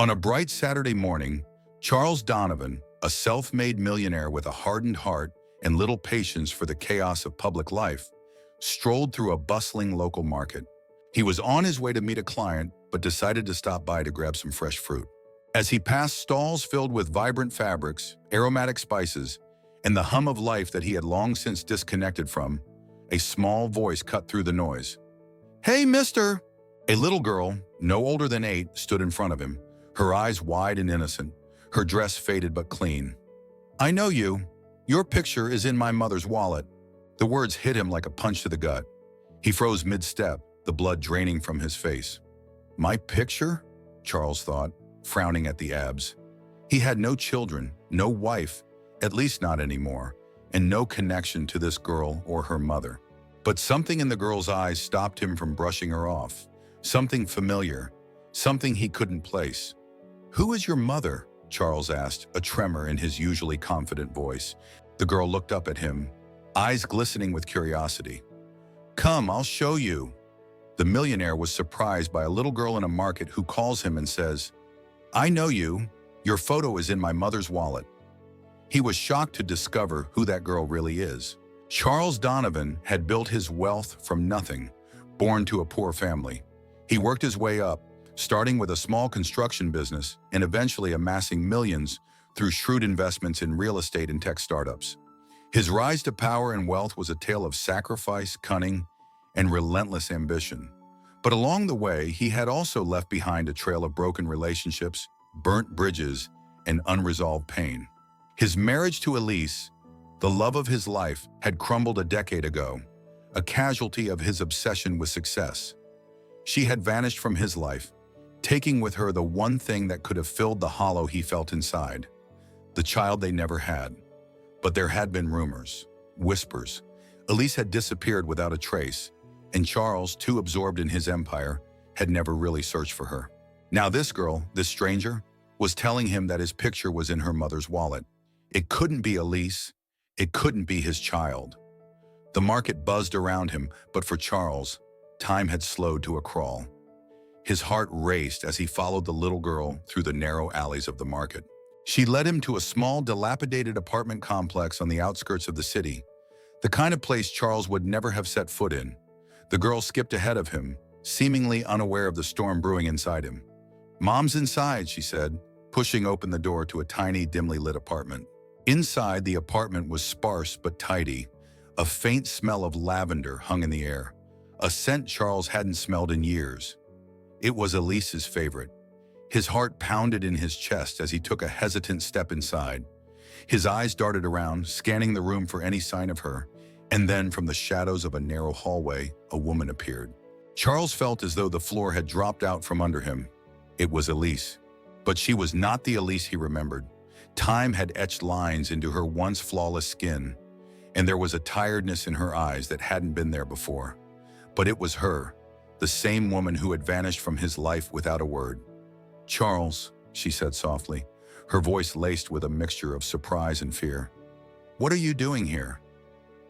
On a bright Saturday morning, Charles Donovan, a self-made millionaire with a hardened heart and little patience for the chaos of public life, strolled through a bustling local market. He was on his way to meet a client, but decided to stop by to grab some fresh fruit. As he passed stalls filled with vibrant fabrics, aromatic spices, and the hum of life that he had long since disconnected from, a small voice cut through the noise. "Hey, mister!" A little girl, no older than 8, stood in front of him, her eyes wide and innocent, her dress faded but clean. "I know you. Your picture is in my mother's wallet." The words hit him like a punch to the gut. He froze mid-step, the blood draining from his face. "My picture?" Charles thought, frowning at the abs. He had no children, no wife, at least not anymore, and no connection to this girl or her mother. But something in the girl's eyes stopped him from brushing her off. Something familiar, something he couldn't place. "Who is your mother?" Charles asked, a tremor in his usually confident voice. The girl looked up at him, eyes glistening with curiosity. "Come, I'll show you." The millionaire was surprised by a little girl in a market who calls him and says, "I know you. Your photo is in my mother's wallet." He was shocked to discover who that girl really is. Charles Donovan had built his wealth from nothing, born to a poor family. He worked his way up, starting with a small construction business and eventually amassing millions through shrewd investments in real estate and tech startups. His rise to power and wealth was a tale of sacrifice, cunning, and relentless ambition. But along the way, he had also left behind a trail of broken relationships, burnt bridges, and unresolved pain. His marriage to Elise, the love of his life, had crumbled a decade ago, a casualty of his obsession with success. She had vanished from his life, taking with her the one thing that could have filled the hollow he felt inside, the child they never had. But there had been rumors, whispers. Elise had disappeared without a trace, and Charles, too absorbed in his empire, had never really searched for her. Now this girl, this stranger, was telling him that his picture was in her mother's wallet. It couldn't be Elise. It couldn't be his child. The market buzzed around him, but for Charles, time had slowed to a crawl. His heart raced as he followed the little girl through the narrow alleys of the market. She led him to a small, dilapidated apartment complex on the outskirts of the city, the kind of place Charles would never have set foot in. The girl skipped ahead of him, seemingly unaware of the storm brewing inside him. "Mom's inside," she said, pushing open the door to a tiny, dimly lit apartment. Inside, the apartment was sparse but tidy. A faint smell of lavender hung in the air, a scent Charles hadn't smelled in years. It was Elise's favorite. His heart pounded in his chest as he took a hesitant step inside. His eyes darted around, scanning the room for any sign of her, and then from the shadows of a narrow hallway, a woman appeared. Charles felt as though the floor had dropped out from under him. It was Elise. But she was not the Elise he remembered. Time had etched lines into her once flawless skin, and there was a tiredness in her eyes that hadn't been there before. But it was her, the same woman who had vanished from his life without a word. "Charles," she said softly, her voice laced with a mixture of surprise and fear. "What are you doing here?"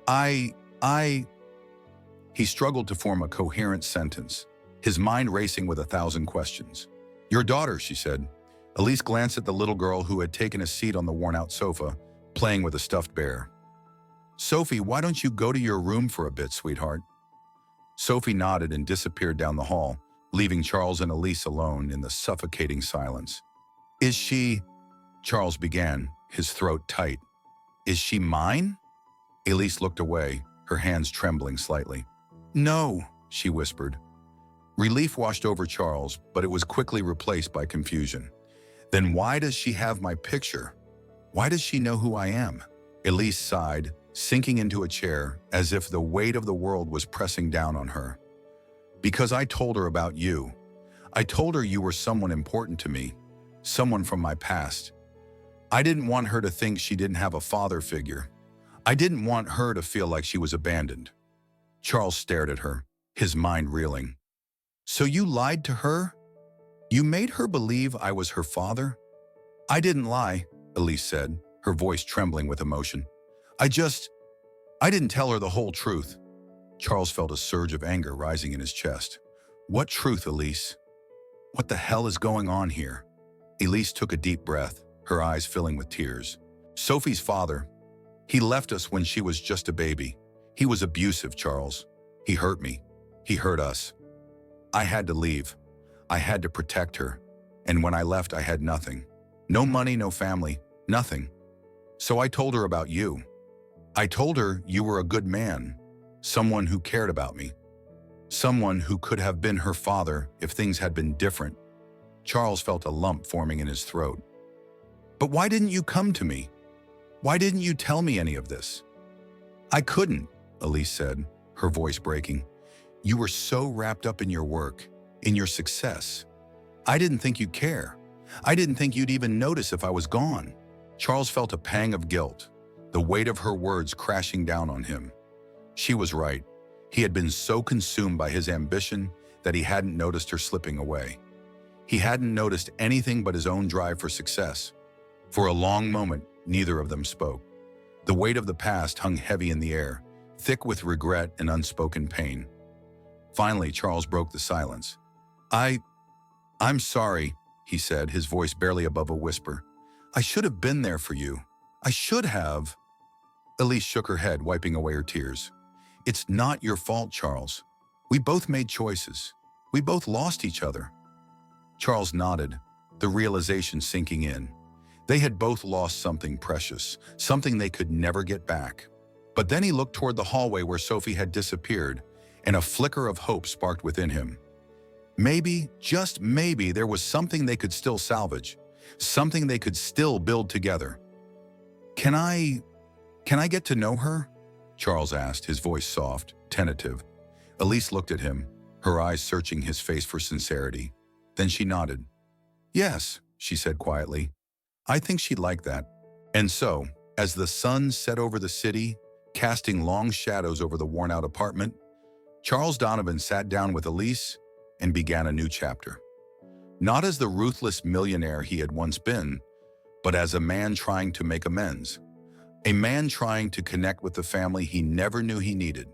I... He struggled to form a coherent sentence, his mind racing with 1,000 questions. "Your daughter," she said. Elise glanced at the little girl who had taken a seat on the worn-out sofa, playing with a stuffed bear. "Sophie, why don't you go to your room for a bit, sweetheart?" Sophie nodded and disappeared down the hall, leaving Charles and Elise alone in the suffocating silence. "Is she..." Charles began, his throat tight. "Is she mine?" Elise looked away, her hands trembling slightly. "No," she whispered. Relief washed over Charles, but it was quickly replaced by confusion. "Then why does she have my picture? Why does she know who I am?" Elise sighed, sinking into a chair as if the weight of the world was pressing down on her. "Because I told her about you. I told her you were someone important to me, someone from my past. I didn't want her to think she didn't have a father figure. I didn't want her to feel like she was abandoned." Charles stared at her, his mind reeling. "So you lied to her? You made her believe I was her father?" "I didn't lie," Elise said, her voice trembling with emotion. I didn't tell her the whole truth." Charles felt a surge of anger rising in his chest. "What truth, Elise? What the hell is going on here?" Elise took a deep breath, her eyes filling with tears. Sophie's father, he left us when she was just a baby. He was abusive, Charles. He hurt me. He hurt us. I had to leave. I had to protect her. And when I left, I had nothing. No money, no family, nothing. So I told her about you. I told her you were a good man, someone who cared about me, someone who could have been her father if things had been different. Charles felt a lump forming in his throat. But why didn't you come to me? Why didn't you tell me any of this? I couldn't, Elise said, her voice breaking. You were so wrapped up in your work, in your success. I didn't think you'd care. I didn't think you'd even notice if I was gone. Charles felt a pang of guilt, the weight of her words crashing down on him. She was right. He had been so consumed by his ambition that he hadn't noticed her slipping away. He hadn't noticed anything but his own drive for success. For a long moment, neither of them spoke. The weight of the past hung heavy in the air, thick with regret and unspoken pain. Finally, Charles broke the silence. I'm sorry, he said, his voice barely above a whisper. I should have been there for you. I should have. Elise shook her head, wiping away her tears. It's not your fault, Charles. We both made choices. We both lost each other. Charles nodded, the realization sinking in. They had both lost something precious, something they could never get back. But then he looked toward the hallway where Sophie had disappeared, and a flicker of hope sparked within him. Maybe, just maybe, there was something they could still salvage, something they could still build together. Can I get to know her? Charles asked, his voice soft, tentative. Elise looked at him, her eyes searching his face for sincerity. Then she nodded. Yes, she said quietly. I think she'd like that. And so, as the sun set over the city, casting long shadows over the worn-out apartment, Charles Donovan sat down with Elise and began a new chapter. Not as the ruthless millionaire he had once been, but as a man trying to make amends. A man trying to connect with the family he never knew he needed.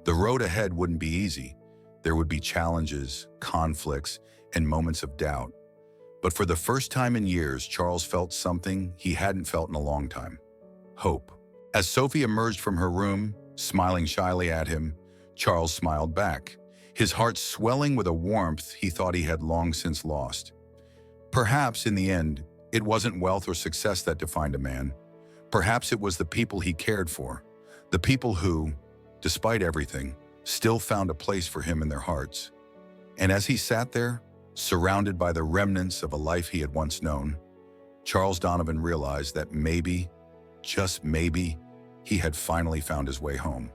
The road ahead wouldn't be easy. There would be challenges, conflicts, and moments of doubt. But for the first time in years, Charles felt something he hadn't felt in a long time. Hope. As Sophie emerged from her room, smiling shyly at him, Charles smiled back, his heart swelling with a warmth he thought he had long since lost. Perhaps, in the end, it wasn't wealth or success that defined a man. Perhaps it was the people he cared for, the people who, despite everything, still found a place for him in their hearts. And as he sat there, surrounded by the remnants of a life he had once known, Charles Donovan realized that maybe, just maybe, he had finally found his way home.